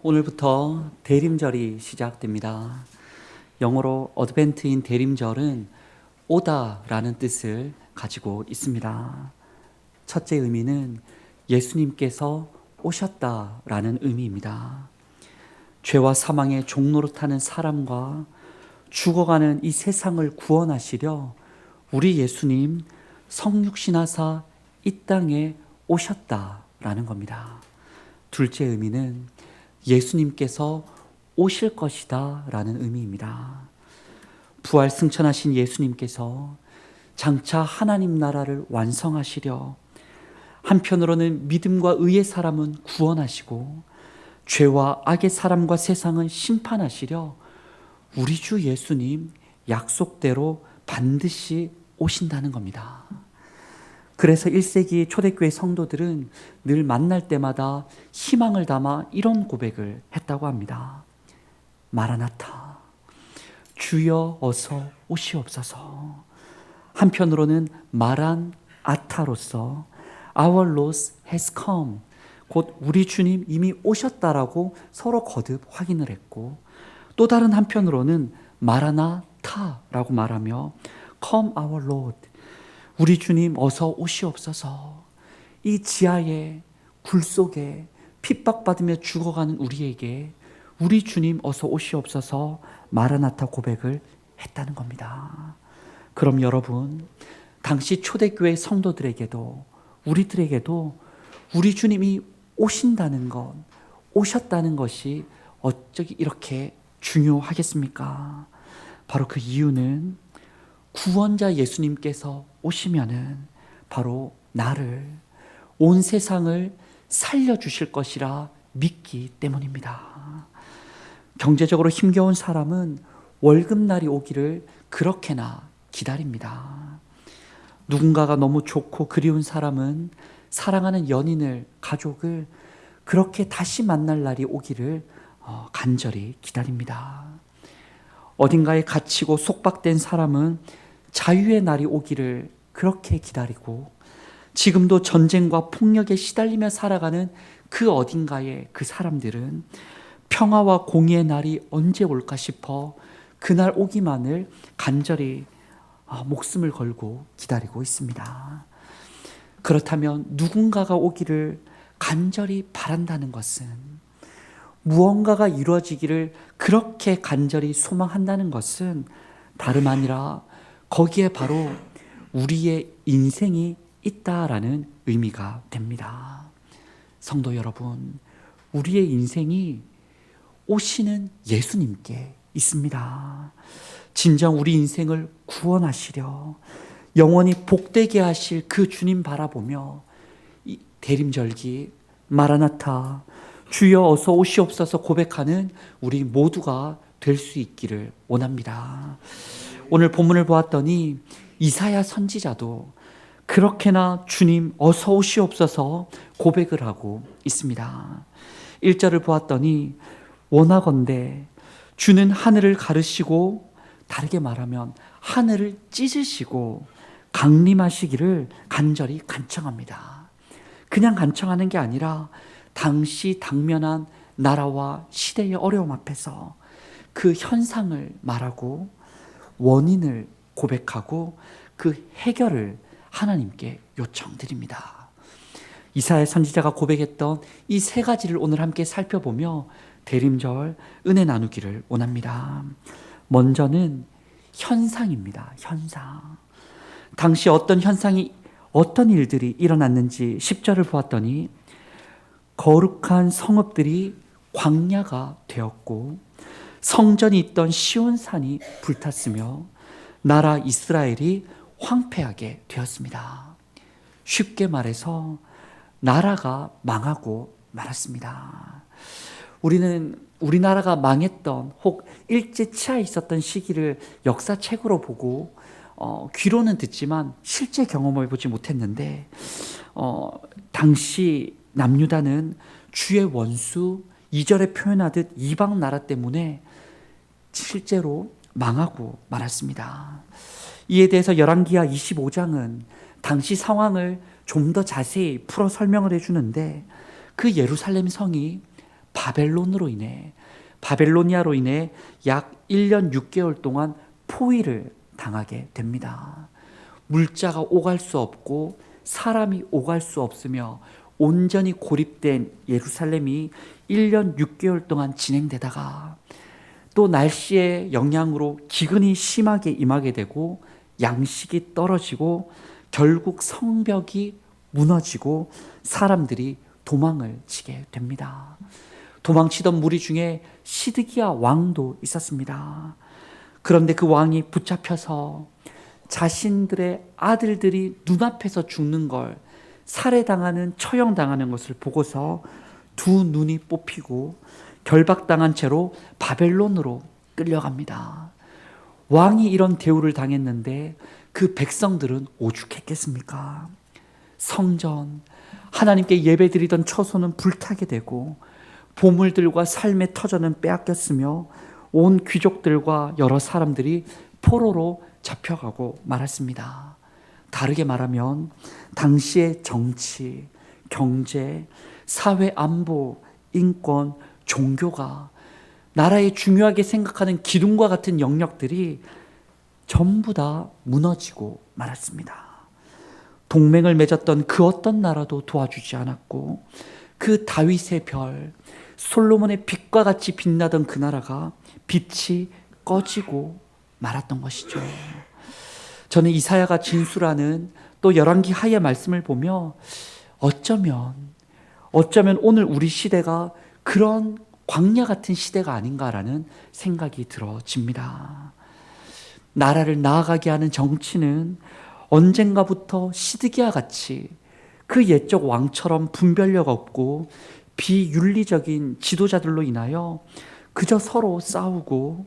오늘부터 대림절이 시작됩니다. 영어로 어드벤트인 대림절은 오다라는 뜻을 가지고 있습니다. 첫째 의미는 예수님께서 오셨다라는 의미입니다. 죄와 사망의 종로로 타는 사람과 죽어가는 이 세상을 구원하시려 우리 예수님 성육신하사 이 땅에 오셨다라는 겁니다. 둘째 의미는 예수님께서 오실 것이다 라는 의미입니다. 부활 승천하신 예수님께서 장차 하나님 나라를 완성하시려 한편으로는 믿음과 의의 사람은 구원하시고 죄와 악의 사람과 세상은 심판하시려 우리 주 예수님 약속대로 반드시 오신다는 겁니다. 그래서 1세기 초대교회 성도들은 늘 만날 때마다 희망을 담아 이런 고백을 했다고 합니다. 마라나타, 주여 어서 오시옵소서. 한편으로는 마란 아타로서 Our Lord has come, 곧 우리 주님 이미 오셨다라고 서로 거듭 확인을 했고, 또 다른 한편으로는 마라나타라고 말하며 Come our Lord, 우리 주님 어서 오시옵소서. 이 지하에 굴 속에 핍박받으며 죽어가는 우리에게 우리 주님 어서 오시옵소서 마라나타 고백을 했다는 겁니다. 그럼 여러분, 당시 초대교회 성도들에게도 우리들에게도 우리 주님이 오신다는 것, 오셨다는 것이 어쩌기 이렇게 중요하겠습니까? 바로 그 이유는 구원자 예수님께서 오시면은 바로 나를, 온 세상을 살려주실 것이라 믿기 때문입니다. 경제적으로 힘겨운 사람은 월급날이 오기를 그렇게나 기다립니다. 누군가가 너무 좋고 그리운 사람은 사랑하는 연인을, 가족을 그렇게 다시 만날 날이 오기를 간절히 기다립니다. 어딘가에 갇히고 속박된 사람은 자유의 날이 오기를 그렇게 기다리고, 지금도 전쟁과 폭력에 시달리며 살아가는 그 어딘가에 그 사람들은 평화와 공의의 날이 언제 올까 싶어 그날 오기만을 간절히 목숨을 걸고 기다리고 있습니다. 그렇다면 누군가가 오기를 간절히 바란다는 것은, 무언가가 이루어지기를 그렇게 간절히 소망한다는 것은 다름 아니라 거기에 바로 우리의 인생이 있다라는 의미가 됩니다. 성도 여러분, 우리의 인생이 오시는 예수님께 있습니다. 진정 우리 인생을 구원하시려 영원히 복되게 하실 그 주님 바라보며 이 대림절기 마라나타, 주여 어서 오시옵소서 고백하는 우리 모두가 될 수 있기를 원합니다. 오늘 본문을 보았더니 이사야 선지자도 그렇게나 주님 어서 오시옵소서 고백을 하고 있습니다. 1절을 보았더니 원하건대 주는 하늘을 가르시고, 다르게 말하면 하늘을 찢으시고 강림하시기를 간절히 간청합니다. 그냥 간청하는 게 아니라 당시 당면한 나라와 시대의 어려움 앞에서 그 현상을 말하고 원인을 고백하고 그 해결을 하나님께 요청드립니다. 이사야 선지자가 고백했던 이 세 가지를 오늘 함께 살펴보며 대림절 은혜 나누기를 원합니다. 먼저는 현상입니다. 현상. 당시 어떤 현상이, 어떤 일들이 일어났는지 10절을 보았더니 거룩한 성읍들이 광야가 되었고 성전이 있던 시온산이 불탔으며 나라 이스라엘이 황폐하게 되었습니다. 쉽게 말해서 나라가 망하고 말았습니다. 우리는 우리나라가 망했던 혹 일제치하에 있었던 시기를 역사책으로 보고 귀로는 듣지만 실제 경험을 보지 못했는데, 당시 남유다는 주의 원수, 2절에 표현하듯 이방 나라 때문에 실제로 망하고 말았습니다. 이에 대해서 열왕기하 25장은 당시 상황을 좀 더 자세히 풀어 설명을 해주는데, 그 예루살렘 성이 바벨로니아로 인해 약 1년 6개월 동안 포위를 당하게 됩니다. 물자가 오갈 수 없고 사람이 오갈 수 없으며 온전히 고립된 예루살렘이 1년 6개월 동안 진행되다가 또 날씨의 영향으로 기근이 심하게 임하게 되고 양식이 떨어지고 결국 성벽이 무너지고 사람들이 도망을 치게 됩니다. 도망치던 무리 중에 시드기야 왕도 있었습니다. 그런데 그 왕이 붙잡혀서 자신들의 아들들이 눈앞에서 죽는 걸, 살해당하는, 처형당하는 것을 보고서 두 눈이 뽑히고 결박당한 채로 바벨론으로 끌려갑니다. 왕이 이런 대우를 당했는데 그 백성들은 오죽했겠습니까? 성전, 하나님께 예배드리던 처소는 불타게 되고 보물들과 삶의 터전은 빼앗겼으며 온 귀족들과 여러 사람들이 포로로 잡혀가고 말았습니다. 다르게 말하면 당시의 정치, 경제, 사회 안보, 인권, 종교가 나라의 중요하게 생각하는 기둥과 같은 영역들이 전부 다 무너지고 말았습니다. 동맹을 맺었던 그 어떤 나라도 도와주지 않았고 그 다윗의 별, 솔로몬의 빛과 같이 빛나던 그 나라가 빛이 꺼지고 말았던 것이죠. 저는 이사야가 진술하는 또 열왕기 하의 말씀을 보며 어쩌면 오늘 우리 시대가 그런 광야 같은 시대가 아닌가라는 생각이 들어집니다. 나라를 나아가게 하는 정치는 언젠가부터 시드기야 같이 그 옛적 왕처럼 분별력 없고 비윤리적인 지도자들로 인하여 그저 서로 싸우고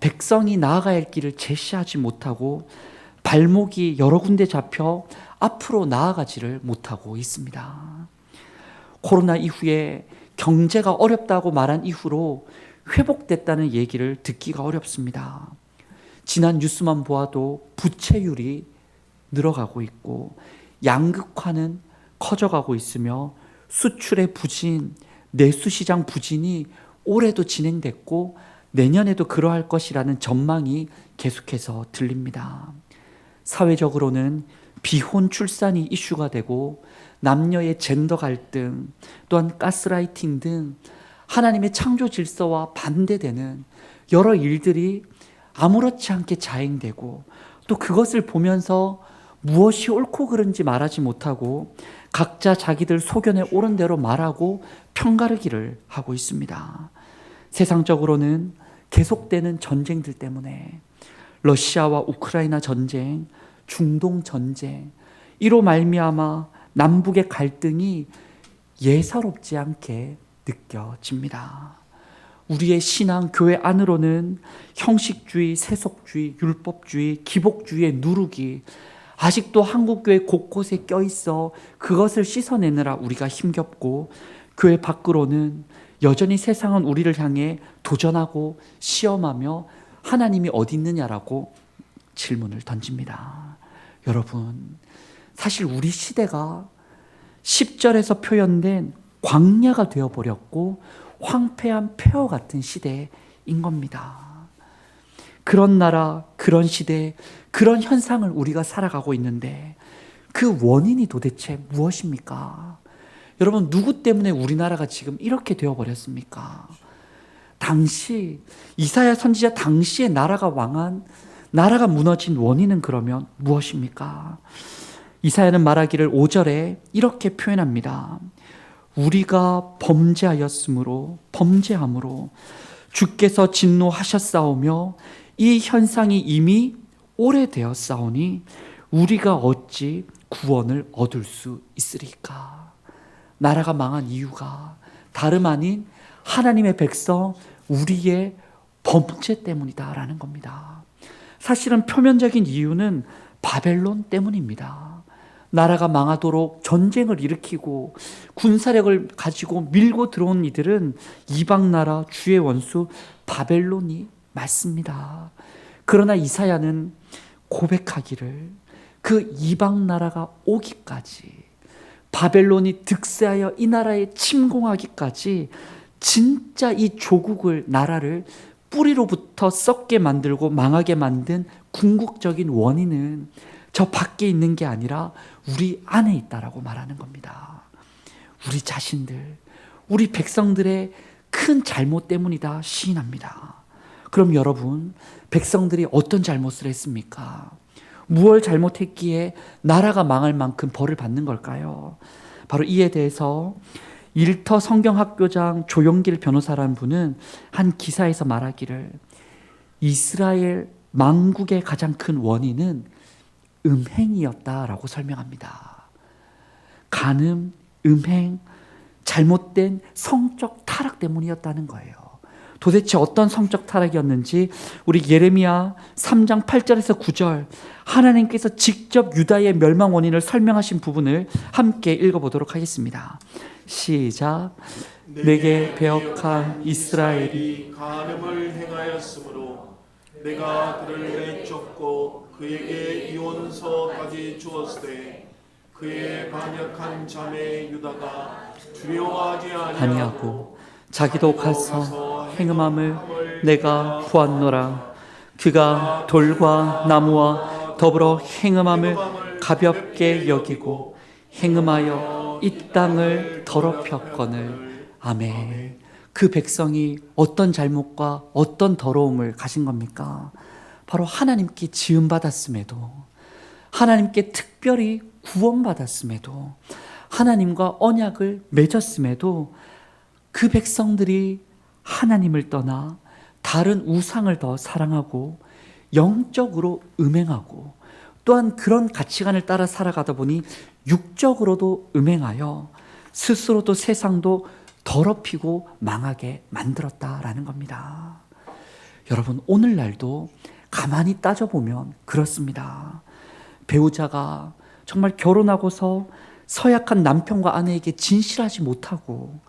백성이 나아가야 할 길을 제시하지 못하고 발목이 여러 군데 잡혀 앞으로 나아가지를 못하고 있습니다. 코로나 이후에 경제가 어렵다고 말한 이후로 회복됐다는 얘기를 듣기가 어렵습니다. 지난 뉴스만 보아도 부채율이 늘어가고 있고 양극화는 커져가고 있으며 수출의 부진, 내수시장 부진이 올해도 진행됐고 내년에도 그러할 것이라는 전망이 계속해서 들립니다. 사회적으로는 비혼 출산이 이슈가 되고 남녀의 젠더 갈등, 또한 가스라이팅 등 하나님의 창조 질서와 반대되는 여러 일들이 아무렇지 않게 자행되고 또 그것을 보면서 무엇이 옳고 그른지 말하지 못하고 각자 자기들 소견에 옳은 대로 말하고 편가르기를 하고 있습니다. 세상적으로는 계속되는 전쟁들 때문에 러시아와 우크라이나 전쟁, 중동 전쟁, 이로 말미암아 남북의 갈등이 예사롭지 않게 느껴집니다. 우리의 신앙 교회 안으로는 형식주의, 세속주의, 율법주의, 기복주의의 누룩이 아직도 한국교회 곳곳에 껴있어 그것을 씻어내느라 우리가 힘겹고 교회 밖으로는 여전히 세상은 우리를 향해 도전하고 시험하며 하나님이 어디 있느냐라고 질문을 던집니다. 여러분, 사실 우리 시대가 10절에서 표현된 광야가 되어버렸고 황폐한 폐허 같은 시대인 겁니다. 그런 나라, 그런 시대, 그런 현상을 우리가 살아가고 있는데 그 원인이 도대체 무엇입니까? 여러분, 누구 때문에 우리나라가 지금 이렇게 되어버렸습니까? 당시 이사야 선지자 당시에 나라가 무너진 원인은 그러면 무엇입니까? 이사야는 말하기를 5절에 이렇게 표현합니다. 우리가 범죄함으로 주께서 진노하셨사오며 이 현상이 이미 오래되었사오니 우리가 어찌 구원을 얻을 수 있으리까? 나라가 망한 이유가 다름 아닌 하나님의 백성 우리의 범죄 때문이다라는 겁니다. 사실은 표면적인 이유는 바벨론 때문입니다. 나라가 망하도록 전쟁을 일으키고 군사력을 가지고 밀고 들어온 이들은 이방 나라 주의 원수 바벨론이 맞습니다. 그러나 이사야는 고백하기를 그 이방 나라가 오기까지, 바벨론이 득세하여 이 나라에 침공하기까지 진짜 이 조국을, 나라를 뿌리로부터 썩게 만들고 망하게 만든 궁극적인 원인은 저 밖에 있는 게 아니라 우리 안에 있다라고 말하는 겁니다. 우리 자신들, 우리 백성들의 큰 잘못 때문이다 시인합니다. 그럼 여러분, 백성들이 어떤 잘못을 했습니까? 무엇을 잘못했기에 나라가 망할 만큼 벌을 받는 걸까요? 바로 이에 대해서 일터 성경학교장 조용길 변호사라는 분은 한 기사에서 말하기를, 이스라엘 망국의 가장 큰 원인은 음행이었다라고 설명합니다. 간음, 음행, 잘못된 성적 타락 때문이었다는 거예요. 도대체 어떤 성적 타락이었는지 우리 예레미야 3장 8절에서 9절, 하나님께서 직접 유다의 멸망 원인을 설명하신 부분을 함께 읽어보도록 하겠습니다. 시작. 내게 배역한 이스라엘이 간음을 행하였으므로 내가 그를 내쫓고 그에게 이혼서까지 주었으되 그의 반역한 자매 유다가 두려워하지 아니하고 자기도 가서 행음함을 내가 보았노라. 그가 돌과 나무와 더불어 행음함을 가볍게 여기고 행음하여 이 땅을 더럽혔거늘. 아멘. 그 백성이 어떤 잘못과 어떤 더러움을 가진 겁니까? 바로 하나님께 지음받았음에도, 하나님께 특별히 구원받았음에도, 하나님과 언약을 맺었음에도 그 백성들이 하나님을 떠나 다른 우상을 더 사랑하고 영적으로 음행하고, 또한 그런 가치관을 따라 살아가다 보니 육적으로도 음행하여 스스로도 세상도 더럽히고 망하게 만들었다라는 겁니다. 여러분, 오늘날도 가만히 따져보면 그렇습니다. 배우자가 정말 결혼하고서 서약한 남편과 아내에게 진실하지 못하고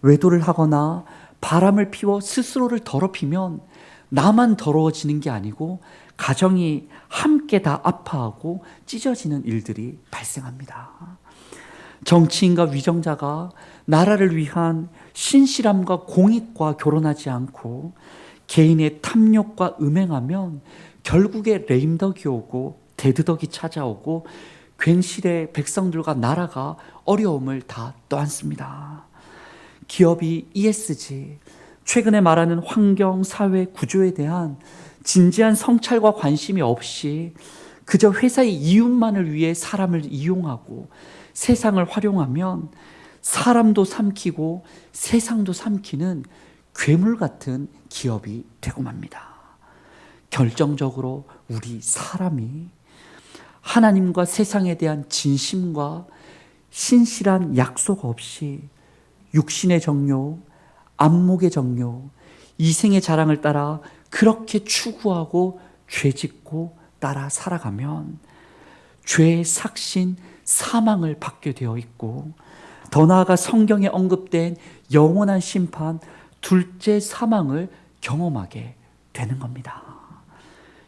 외도를 하거나 바람을 피워 스스로를 더럽히면 나만 더러워지는 게 아니고 가정이 함께 다 아파하고 찢어지는 일들이 발생합니다. 정치인과 위정자가 나라를 위한 신실함과 공익과 결혼하지 않고 개인의 탐욕과 음행하면 결국에 레임덕이 오고 대드덕이 찾아오고 괜시레 백성들과 나라가 어려움을 다 떠안습니다. 기업이 ESG, 최근에 말하는 환경, 사회, 구조에 대한 진지한 성찰과 관심이 없이 그저 회사의 이윤만을 위해 사람을 이용하고 세상을 활용하면 사람도 삼키고 세상도 삼키는 괴물 같은 기업이 되고 맙니다. 결정적으로 우리 사람이 하나님과 세상에 대한 진심과 신실한 약속 없이 육신의 정욕, 안목의 정욕, 이생의 자랑을 따라 그렇게 추구하고 죄짓고 따라 살아가면 죄의 삭신, 사망을 받게 되어 있고, 더 나아가 성경에 언급된 영원한 심판, 둘째 사망을 경험하게 되는 겁니다.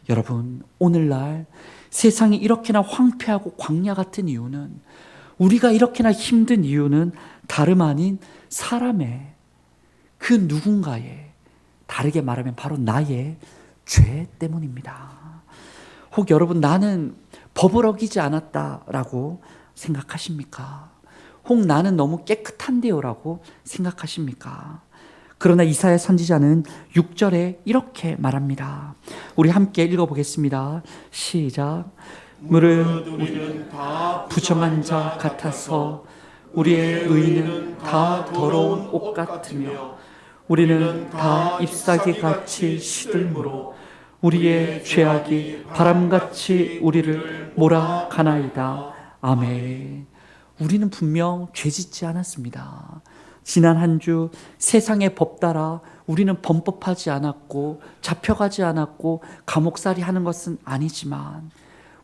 여러분, 오늘날 세상이 이렇게나 황폐하고 광야 같은 이유는, 우리가 이렇게나 힘든 이유는 다름 아닌 사람의, 그 누군가의, 다르게 말하면 바로 나의 죄 때문입니다. 혹 여러분, 나는 법을 어기지 않았다라고 생각하십니까? 혹 나는 너무 깨끗한데요 라고 생각하십니까? 그러나 이사야 선지자는 6절에 이렇게 말합니다. 우리 함께 읽어보겠습니다. 시작. 무릇 우리는 다 부정한 자 같아서 우리의 의는 다 더러운 옷 같으며 우리는 다 잎사귀 같이 시들므로 우리의 죄악이 바람같이 우리를 몰아가나이다. 아멘. 우리는 분명 죄짓지 않았습니다. 지난 한 주 세상의 법 따라 우리는 범법하지 않았고 잡혀가지 않았고 감옥살이 하는 것은 아니지만,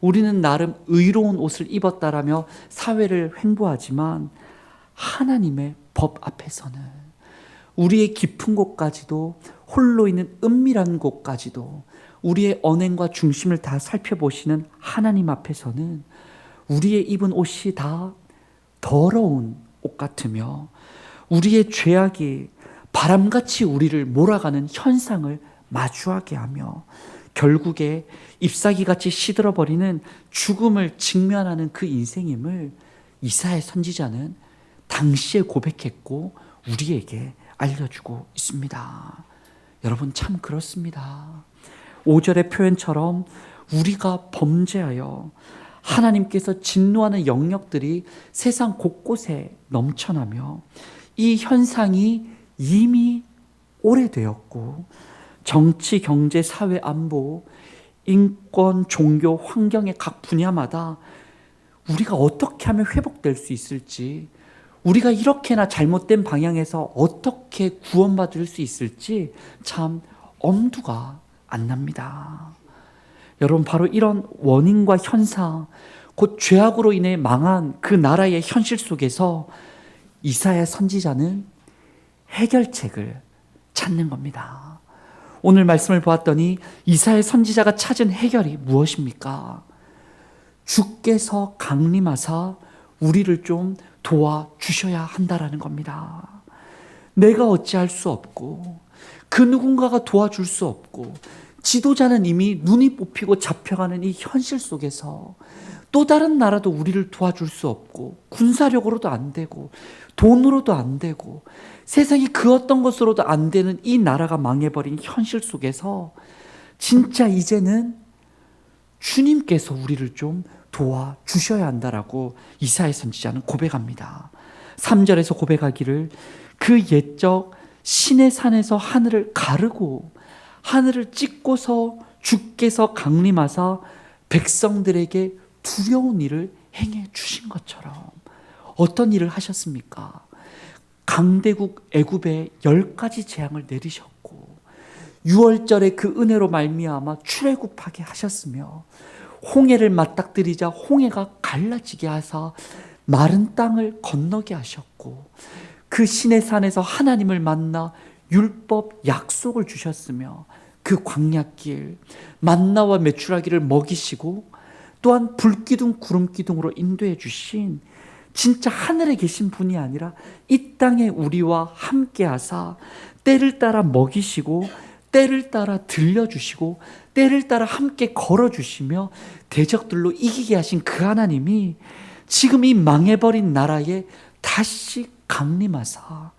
우리는 나름 의로운 옷을 입었다라며 사회를 횡보하지만 하나님의 법 앞에서는, 우리의 깊은 곳까지도, 홀로 있는 은밀한 곳까지도 우리의 언행과 중심을 다 살펴보시는 하나님 앞에서는 우리의 입은 옷이 다 더러운 옷 같으며 우리의 죄악이 바람같이 우리를 몰아가는 현상을 마주하게 하며 결국에 잎사귀같이 시들어버리는 죽음을 직면하는 그 인생임을 이사야 선지자는 당시에 고백했고 우리에게 알려주고 있습니다. 여러분, 참 그렇습니다. 5절의 표현처럼 우리가 범죄하여 하나님께서 진노하는 영역들이 세상 곳곳에 넘쳐나며 이 현상이 이미 오래되었고 정치, 경제, 사회, 안보, 인권, 종교, 환경의 각 분야마다 우리가 어떻게 하면 회복될 수 있을지, 우리가 이렇게나 잘못된 방향에서 어떻게 구원받을 수 있을지 참 엄두가 안 납니다. 여러분, 바로 이런 원인과 현상, 곧 죄악으로 인해 망한 그 나라의 현실 속에서 이사야 선지자는 해결책을 찾는 겁니다. 오늘 말씀을 보았더니 이사야 선지자가 찾은 해결이 무엇입니까? 주께서 강림하사 우리를 좀 도와주셔야 한다라는 겁니다. 내가 어찌할 수 없고 그 누군가가 도와줄 수 없고 지도자는 이미 눈이 뽑히고 잡혀가는 이 현실 속에서 또 다른 나라도 우리를 도와줄 수 없고 군사력으로도 안 되고 돈으로도 안 되고 세상이 그 어떤 것으로도 안 되는 이 나라가 망해버린 현실 속에서 진짜 이제는 주님께서 우리를 좀 도와주셔야 한다라고 이사야 선지자는 고백합니다. 3절에서 고백하기를 그 옛적 신의 산에서 하늘을 가르고 하늘을 찢고서 주께서 강림하사 백성들에게 두려운 일을 행해 주신 것처럼. 어떤 일을 하셨습니까? 강대국 애굽에 10가지 재앙을 내리셨고 6월절에 그 은혜로 말미암아 출애굽하게 하셨으며 홍해를 맞닥뜨리자 홍해가 갈라지게 하사 마른 땅을 건너게 하셨고 그 신의 산에서 하나님을 만나 율법 약속을 주셨으며 그 광야길 만나와 메추라기를 먹이시고 또한 불기둥 구름기둥으로 인도해 주신 진짜 하늘에 계신 분이 아니라 이 땅에 우리와 함께 하사 때를 따라 먹이시고 때를 따라 들려주시고 때를 따라 함께 걸어주시며 대적들로 이기게 하신 그 하나님이 지금 이 망해버린 나라에 다시 강림하사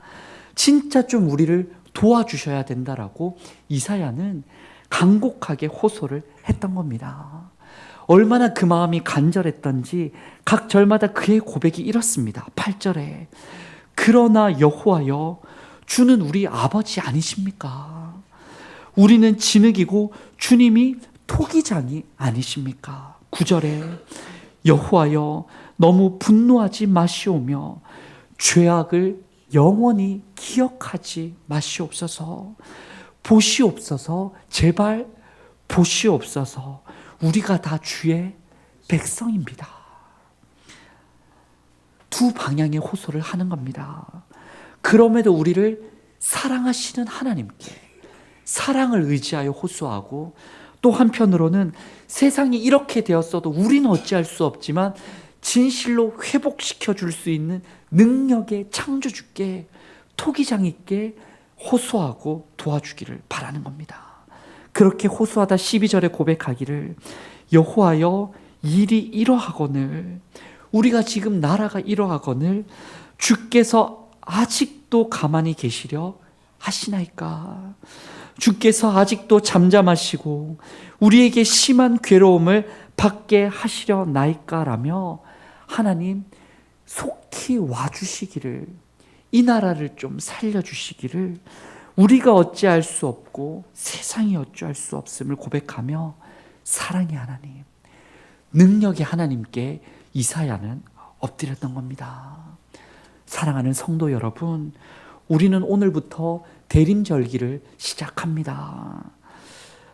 진짜 좀 우리를 도와주셔야 된다라고 이사야는 간곡하게 호소를 했던 겁니다. 얼마나 그 마음이 간절했던지 각 절마다 그의 고백이 이렇습니다. 8절에 그러나 여호와여 주는 우리 아버지 아니십니까? 우리는 진흙이고 주님이 토기장이 아니십니까? 9절에 여호와여 너무 분노하지 마시오며 죄악을 영원히 기억하지 마시옵소서. 보시옵소서. 제발 보시옵소서. 우리가 다 주의 백성입니다. 두 방향의 호소를 하는 겁니다. 그럼에도 우리를 사랑하시는 하나님께 사랑을 의지하여 호소하고 또 한편으로는 세상이 이렇게 되었어도 우리는 어찌할 수 없지만 진실로 회복시켜 줄 수 있는 능력의 창조주께 토기장 있게 호소하고 도와주기를 바라는 겁니다. 그렇게 호소하다 12절에 고백하기를 여호와여 일이 이러하거늘 우리가 지금 나라가 이러하거늘 주께서 아직도 가만히 계시려 하시나이까? 주께서 아직도 잠잠하시고 우리에게 심한 괴로움을 받게 하시려 나이까라며 하나님 속히 와주시기를 이 나라를 좀 살려주시기를 우리가 어찌할 수 없고 세상이 어찌할 수 없음을 고백하며 사랑의 하나님, 능력의 하나님께 이사야는 엎드렸던 겁니다. 사랑하는 성도 여러분, 우리는 오늘부터 대림절기를 시작합니다.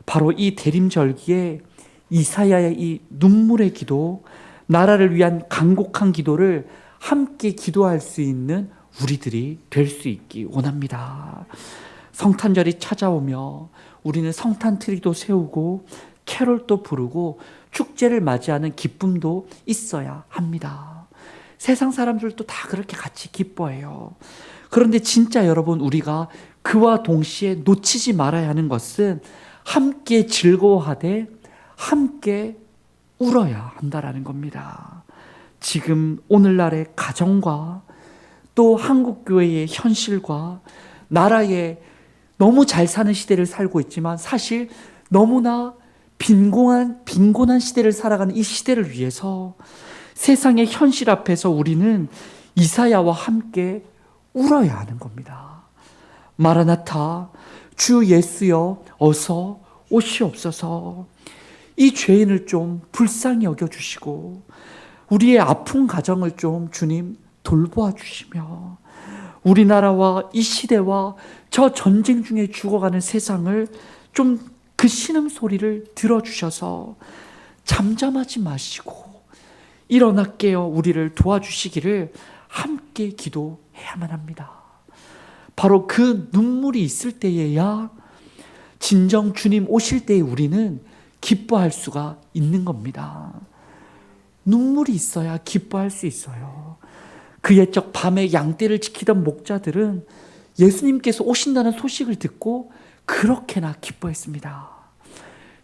바로 이 대림절기에 이사야의 이 눈물의 기도, 나라를 위한 간곡한 기도를 함께 기도할 수 있는 우리들이 될 수 있기 원합니다. 성탄절이 찾아오며 우리는 성탄 트리도 세우고 캐롤도 부르고 축제를 맞이하는 기쁨도 있어야 합니다. 세상 사람들도 다 그렇게 같이 기뻐해요. 그런데 진짜 여러분, 우리가 그와 동시에 놓치지 말아야 하는 것은 함께 즐거워하되 함께 울어야 한다라는 겁니다. 지금 오늘날의 가정과 또 한국교회의 현실과 나라의 너무 잘 사는 시대를 살고 있지만 사실 너무나 빈곤한 시대를 살아가는 이 시대를 위해서 세상의 현실 앞에서 우리는 이사야와 함께 울어야 하는 겁니다. 마라나타, 주 예수여 어서 오시옵소서. 이 죄인을 좀 불쌍히 여겨주시고 우리의 아픈 가정을 좀 주님 돌보아 주시며 우리나라와 이 시대와 저 전쟁 중에 죽어가는 세상을 좀 그 신음소리를 들어주셔서 잠잠하지 마시고 일어나 깨어 우리를 도와주시기를 함께 기도해야만 합니다. 바로 그 눈물이 있을 때에야 진정 주님 오실 때에 우리는 기뻐할 수가 있는 겁니다. 눈물이 있어야 기뻐할 수 있어요. 그 옛적 밤에 양떼를 지키던 목자들은 예수님께서 오신다는 소식을 듣고 그렇게나 기뻐했습니다.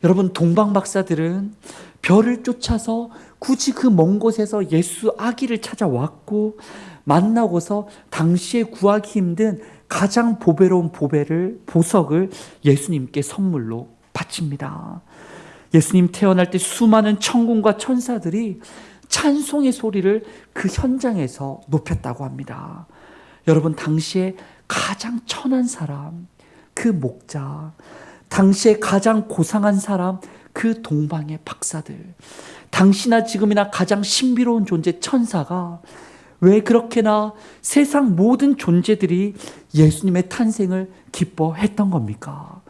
여러분, 동방 박사들은 별을 쫓아서 굳이 그 먼 곳에서 예수 아기를 찾아왔고 만나고서 당시에 구하기 힘든 가장 보배로운 보석을 예수님께 선물로 바칩니다. 예수님 태어날 때 수많은 천군과 천사들이 찬송의 소리를 그 현장에서 높였다고 합니다. 여러분, 당시에 가장 천한 사람, 그 목자, 당시에 가장 고상한 사람, 그 동방의 박사들, 당시나 지금이나 가장 신비로운 존재 천사가 왜 그렇게나 세상 모든 존재들이 예수님의 탄생을 기뻐했던 겁니까?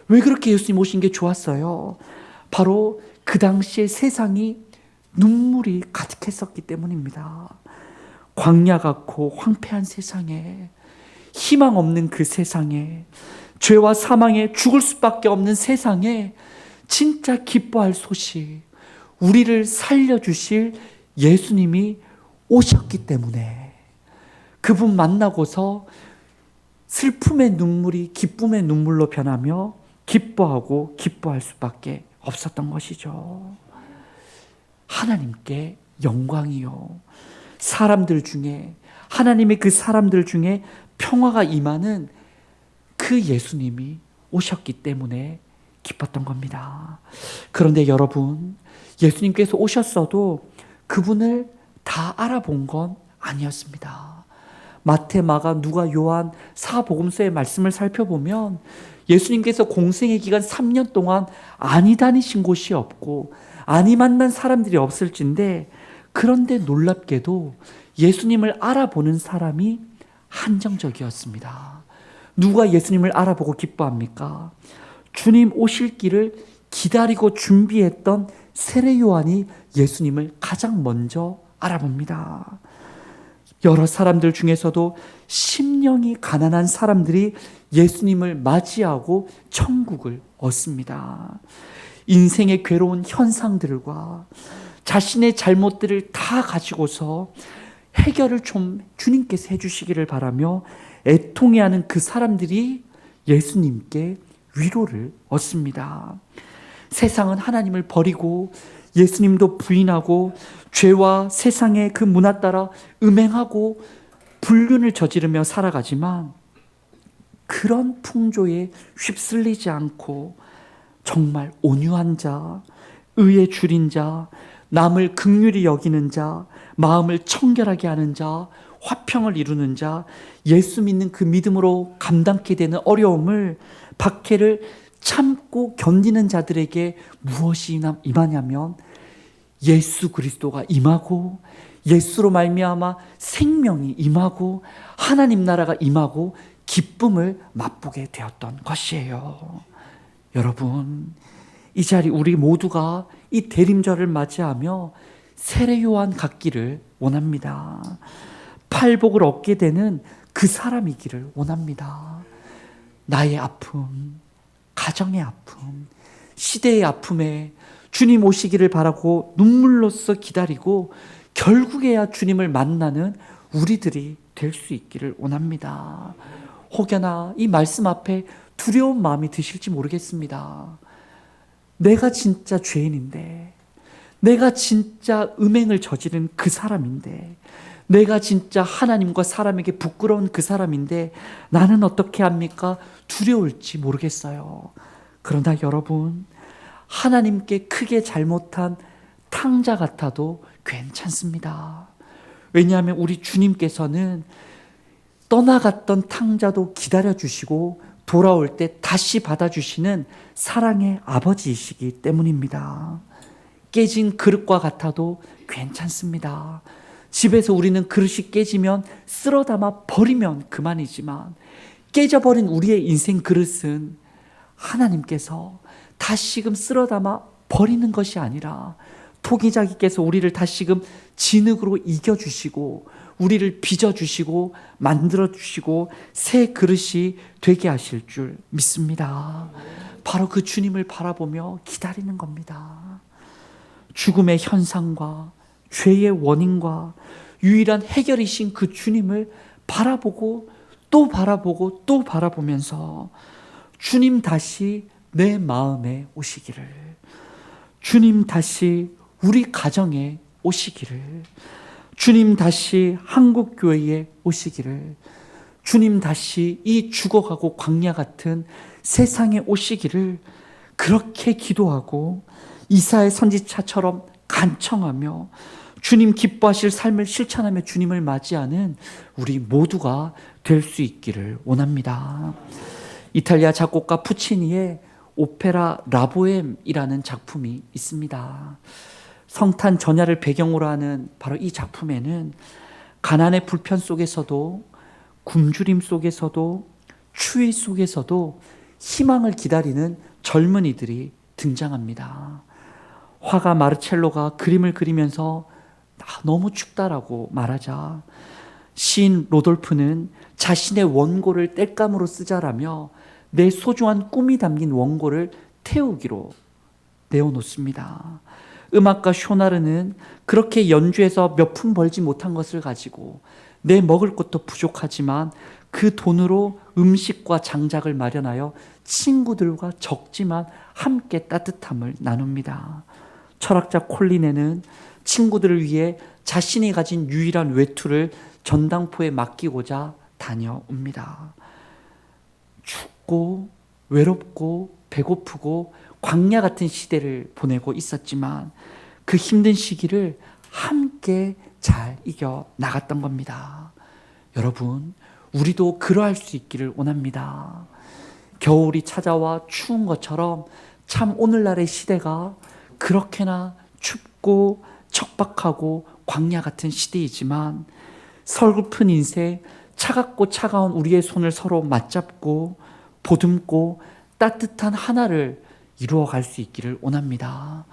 왜 그렇게 예수님 오신 게 좋았어요? 바로 그 당시에 세상이 눈물이 가득했었기 때문입니다. 광야 같고 황폐한 세상에, 희망 없는 그 세상에, 죄와 사망에 죽을 수밖에 없는 세상에 진짜 기뻐할 소식, 우리를 살려주실 예수님이 오셨기 때문에 그분 만나고서 슬픔의 눈물이 기쁨의 눈물로 변하며 기뻐하고 기뻐할 수밖에 없었던 것이죠. 하나님께 영광이요, 사람들 중에, 하나님의 그 사람들 중에 평화가 임하는 그 예수님이 오셨기 때문에 기뻤던 겁니다. 그런데 여러분, 예수님께서 오셨어도 그분을 다 알아본 건 아니었습니다. 마태, 마가, 누가, 요한 사복음서의 말씀을 살펴보면 예수님께서 공생의 기간 3년 동안 아니 다니신 곳이 없고 아니 만난 사람들이 없을진데, 그런데 놀랍게도 예수님을 알아보는 사람이 한정적이었습니다. 누가 예수님을 알아보고 기뻐합니까? 주님 오실 길을 기다리고 준비했던 세례 요한이 예수님을 가장 먼저 알아봅니다. 여러 사람들 중에서도 심령이 가난한 사람들이 예수님을 맞이하고 천국을 얻습니다. 인생의 괴로운 현상들과 자신의 잘못들을 다 가지고서 해결을 좀 주님께서 해주시기를 바라며 애통해하는 그 사람들이 예수님께 위로를 얻습니다. 세상은 하나님을 버리고 예수님도 부인하고 죄와 세상의 그 문화 따라 음행하고 불륜을 저지르며 살아가지만 그런 풍조에 휩쓸리지 않고 정말 온유한 자, 의에 줄인 자, 남을 긍휼히 여기는 자, 마음을 청결하게 하는 자, 화평을 이루는 자, 예수 믿는 그 믿음으로 감당케 되는 어려움을, 박해를 참고 견디는 자들에게 무엇이 임하냐면 예수 그리스도가 임하고 예수로 말미암아 생명이 임하고 하나님 나라가 임하고 기쁨을 맛보게 되었던 것이에요. 여러분, 이 자리 우리 모두가 이 대림절을 맞이하며 세례 요한 같기를 원합니다. 팔복을 얻게 되는 그 사람이기를 원합니다. 나의 아픔, 가정의 아픔, 시대의 아픔에 주님 오시기를 바라고 눈물로써 기다리고 결국에야 주님을 만나는 우리들이 될 수 있기를 원합니다. 혹여나 이 말씀 앞에 두려운 마음이 드실지 모르겠습니다. 내가 진짜 죄인인데, 내가 진짜 음행을 저지른 그 사람인데, 내가 진짜 하나님과 사람에게 부끄러운 그 사람인데 나는 어떻게 합니까? 두려울지 모르겠어요. 그러나 여러분, 하나님께 크게 잘못한 탕자 같아도 괜찮습니다. 왜냐하면 우리 주님께서는 떠나갔던 탕자도 기다려주시고 돌아올 때 다시 받아주시는 사랑의 아버지이시기 때문입니다. 깨진 그릇과 같아도 괜찮습니다. 집에서 우리는 그릇이 깨지면 쓸어 담아 버리면 그만이지만 깨져버린 우리의 인생 그릇은 하나님께서 다시금 쓸어 담아 버리는 것이 아니라 토기자기께서 우리를 다시금 진흙으로 이겨주시고 우리를 빚어주시고 만들어주시고 새 그릇이 되게 하실 줄 믿습니다. 바로 그 주님을 바라보며 기다리는 겁니다. 죽음의 현상과 죄의 원인과 유일한 해결이신 그 주님을 바라보고 또 바라보고 또 바라보면서 주님 다시 내 마음에 오시기를, 주님 다시 우리 가정에 오시기를, 주님 다시 한국교회에 오시기를, 주님 다시 이 죽어가고 광야 같은 세상에 오시기를 그렇게 기도하고 이사야 선지자처럼 간청하며 주님 기뻐하실 삶을 실천하며 주님을 맞이하는 우리 모두가 될 수 있기를 원합니다. 이탈리아 작곡가 푸치니의 오페라 라보엠이라는 작품이 있습니다. 성탄 전야를 배경으로 하는 바로 이 작품에는 가난의 불편 속에서도 굶주림 속에서도 추위 속에서도 희망을 기다리는 젊은이들이 등장합니다. 화가 마르첼로가 그림을 그리면서 너무 춥다라고 말하자 시인 로돌프는 자신의 원고를 땔감으로 쓰자라며 내 소중한 꿈이 담긴 원고를 태우기로 내어놓습니다. 음악가 쇼나르는 그렇게 연주해서 몇 푼 벌지 못한 것을 가지고 내 먹을 것도 부족하지만 그 돈으로 음식과 장작을 마련하여 친구들과 적지만 함께 따뜻함을 나눕니다. 철학자 콜린에는 친구들을 위해 자신이 가진 유일한 외투를 전당포에 맡기고자 다녀옵니다. 춥고 외롭고 배고프고 광야 같은 시대를 보내고 있었지만 그 힘든 시기를 함께 잘 이겨 나갔던 겁니다. 여러분, 우리도 그러할 수 있기를 원합니다. 겨울이 찾아와 추운 것처럼 참 오늘날의 시대가 그렇게나 춥고 척박하고 광야 같은 시대이지만 서글픈 인생, 차갑고 차가운 우리의 손을 서로 맞잡고 보듬고 따뜻한 하나를 이루어갈 수 있기를 원합니다.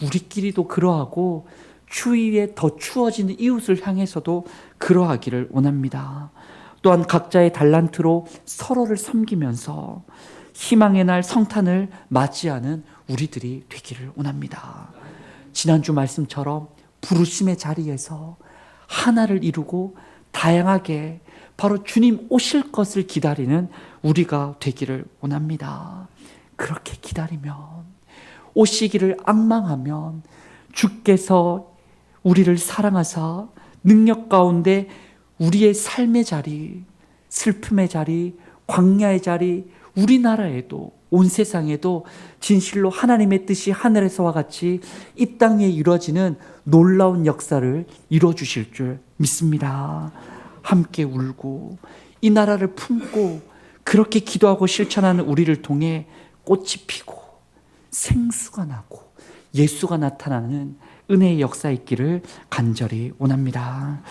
우리끼리도 그러하고 추위에 더 추워지는 이웃을 향해서도 그러하기를 원합니다. 또한 각자의 달란트로 서로를 섬기면서 희망의 날 성탄을 맞이하는 우리들이 되기를 원합니다. 지난주 말씀처럼 부르심의 자리에서 하나를 이루고 다양하게 바로 주님 오실 것을 기다리는 우리가 되기를 원합니다. 그렇게 기다리면, 오시기를 앙망하면 주께서 우리를 사랑하사 능력 가운데 우리의 삶의 자리, 슬픔의 자리, 광야의 자리, 우리나라에도 온 세상에도 진실로 하나님의 뜻이 하늘에서와 같이 이 땅에 이루어지는 놀라운 역사를 이루어주실 줄 믿습니다. 함께 울고 이 나라를 품고 그렇게 기도하고 실천하는 우리를 통해 꽃이 피고 생수가 나고 예수가 나타나는 은혜의 역사 있기를 간절히 원합니다.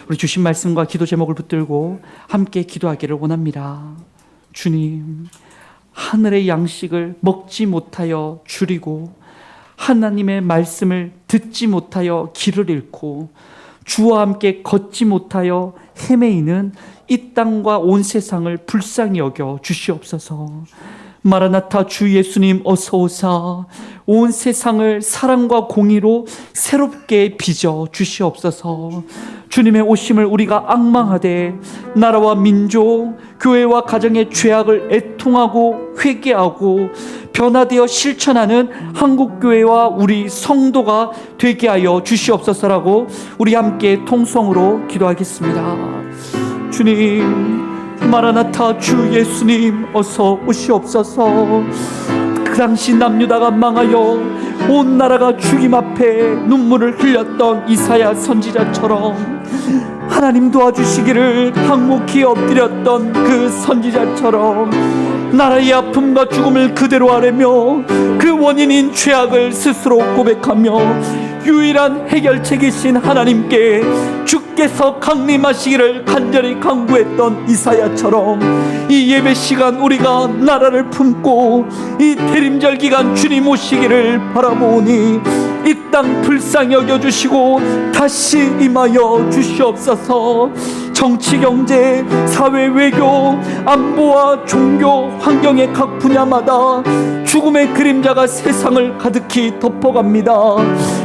우리 주신 말씀과 기도 제목을 붙들고 함께 기도하기를 원합니다. 주님, 하늘의 양식을 먹지 못하여 줄이고 하나님의 말씀을 듣지 못하여 길을 잃고 주와 함께 걷지 못하여 헤매이는 이 땅과 온 세상을 불쌍히 여겨 주시옵소서. 마라나타 주 예수님 어서 오사 온 세상을 사랑과 공의로 새롭게 빚어 주시옵소서. 주님의 오심을 우리가 앙망하되 나라와 민족, 교회와 가정의 죄악을 애통하고 회개하고 변화되어 실천하는 한국교회와 우리 성도가 되게 하여 주시옵소서라고 우리 함께 통성으로 기도하겠습니다. 주님, 마라나타 주 예수님 어서 오시옵소서. 그 당시 남유다가 망하여 온 나라가 죽임 앞에 눈물을 흘렸던 이사야 선지자처럼 하나님 도와주시기를 항목히 엎드렸던 그 선지자처럼 나라의 아픔과 죽음을 그대로 아뢰며 그 원인인 죄악을 스스로 고백하며 유일한 해결책이신 하나님께 주께서 강림하시기를 간절히 간구했던 이사야처럼 이 예배 시간 우리가 나라를 품고 이 대림절 기간 주님 오시기를 바라보니 이 땅 불쌍히 여겨주시고 다시 임하여 주시옵소서. 정치, 경제, 사회, 외교, 안보와 종교, 환경의 각 분야마다 죽음의 그림자가 세상을 가득히 덮어갑니다.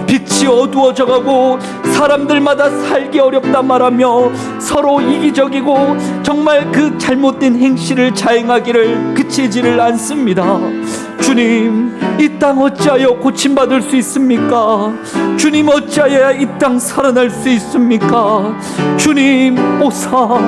빛이 어두워져가고 사람들마다 살기 어렵다 말하며 서로 이기적이고 정말 그 잘못된 행실을 자행하기를 그치지를 않습니다. 주님, 이 땅 어찌하여 고침받을 수 있습니까? 주님, 어찌하여야 이 땅 살아날 수 있습니까? 주님 오사,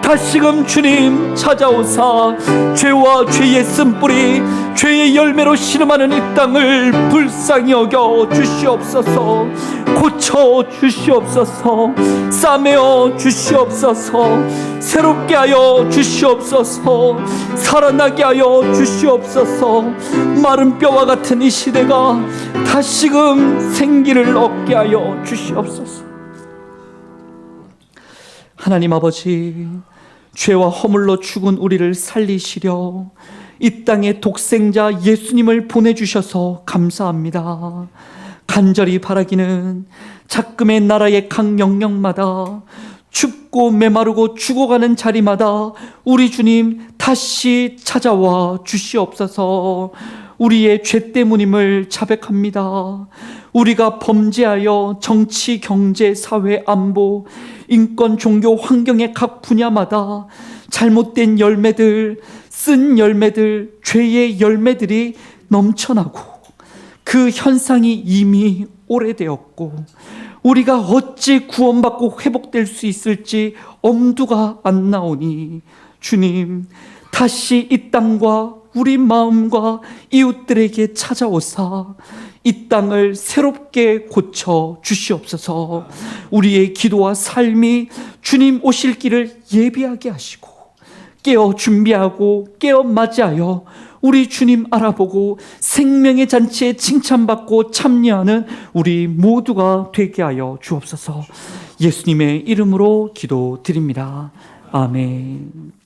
다시금 주님 찾아오사 죄와 죄의 쓴뿌리, 죄의 열매로 씨름하는 이 땅을 불쌍히 여겨 주시옵소서. 고쳐 주시옵소서. 싸매어 주시옵소서. 새롭게 하여 주시옵소서. 살아나게 하여 주시옵소서. 마른 뼈와 같은 이 시대가 다시금 생기를 얻게 하여 주시옵소서. 하나님 아버지, 죄와 허물로 죽은 우리를 살리시려 이 땅에 독생자 예수님을 보내주셔서 감사합니다. 간절히 바라기는 작금의 나라의 각 영역마다 춥고 메마르고 죽어가는 자리마다 우리 주님 다시 찾아와 주시옵소서. 우리의 죄 때문임을 자백합니다. 우리가 범죄하여 정치, 경제, 사회, 안보, 인권, 종교, 환경의 각 분야마다 잘못된 열매들, 쓴 열매들, 죄의 열매들이 넘쳐나고 그 현상이 이미 오래되었고 우리가 어찌 구원받고 회복될 수 있을지 엄두가 안 나오니 주님, 다시 이 땅과 우리 마음과 이웃들에게 찾아오사 이 땅을 새롭게 고쳐 주시옵소서. 우리의 기도와 삶이 주님 오실 길을 예비하게 하시고 깨어 준비하고 깨어 맞이하여 우리 주님 알아보고 생명의 잔치에 칭찬받고 참여하는 우리 모두가 되게 하여 주옵소서. 예수님의 이름으로 기도드립니다. 아멘.